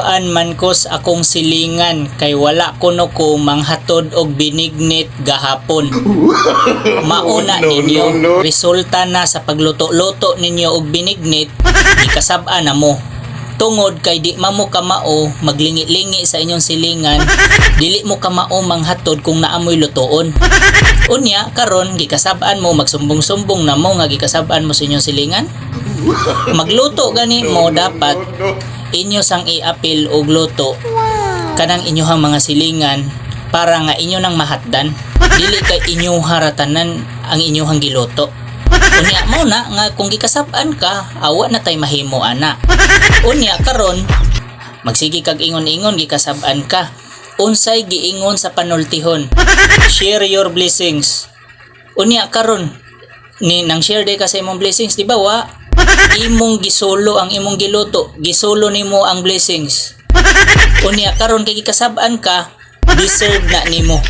gikasab-an man ko sa akong silingan kay wala kuno ko manghatod og binignit gahapon. Mauna ninyo, resulta na sa pagluto-luto ninyo og binignit, gikasab-an na mo. Tungod kay di mamo kamao maglingi-lingi sa inyong silingan, dili mo kamao manghatod kung naamoy lutoon. Unya karon gikasab-an mo magsumbong-sumbong na mo nga gikasab-an mo sa inyong silingan. Magluto gani mo dapat inyo sang i-apil og luto kanang inyohang mga silingan para nga inyo nang mahatdan, dili kay inyo haratanan ang inyohang giluto. Unya mo na nga kung gikasab-an ka, awa na tay mahimo ana. Unya karon magsigi kag ingon-ingon gikasab-an ka. Unsay giingon sa panultihon? Share your blessings. Unya karon ni nang share day ka sa imong blessings, di ba wa? Imong gisolo ang imong giluto, gisolo nimo ang blessings. Unya karon kay gikasab-an ka, deserve na nimo.